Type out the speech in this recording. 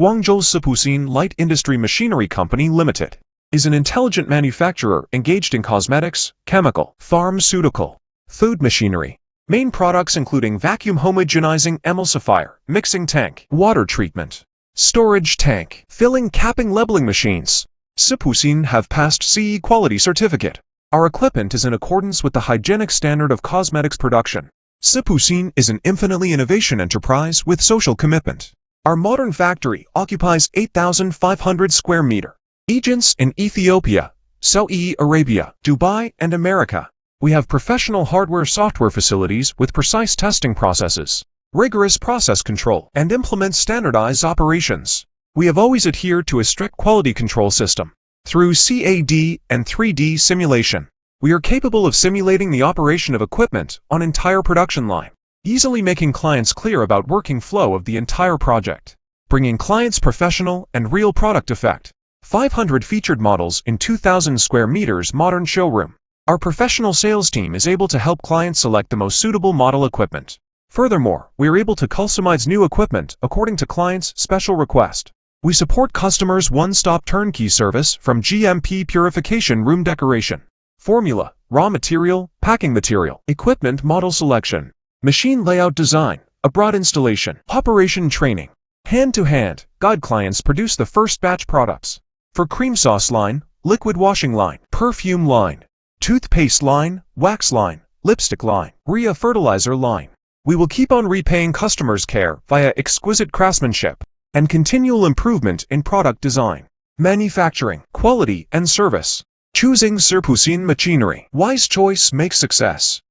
Guangzhou SIPUXIN Light Industry Machinery Company Limited is an intelligent manufacturer engaged in cosmetics, chemical, pharmaceutical, food machinery. Main products including vacuum homogenizing emulsifier, mixing tank, water treatment, storage tank, filling capping leveling machines. SIPUXIN have passed CE quality certificate. Our equipment is in accordance with the hygienic standard of cosmetics production. SIPUXIN is an infinitely innovation enterprise with social commitment. Our modern factory occupies 8,500 square meter. Agents in Ethiopia, Saudi Arabia, Dubai, and America. We have professional hardware-software facilities with precise testing processes, rigorous process control, and implement standardized operations. We have always adhered to a strict quality control system. Through CAD and 3D simulation, we are capable of simulating the operation of equipment on entire production line, easily making clients clear about working flow of the entire project, bringing clients professional and real product effect. 500 featured models in 2,000 square meters modern showroom. Our professional sales team is able to help clients select the most suitable model equipment. Furthermore, we are able to customize new equipment according to clients' special request. We support customers' one-stop turnkey service from GMP purification room decoration, formula, raw material, packing material, equipment model selection, machine layout design, abroad installation, operation training, hand-to-hand, guide clients produce the first batch products. For cream sauce line, liquid washing line, perfume line, toothpaste line, wax line, lipstick line, Rhea fertilizer line. We will keep on repaying customers' care via exquisite craftsmanship and continual improvement in product design, manufacturing, quality, and service. Choosing SIPUXIN machinery. Wise choice makes success.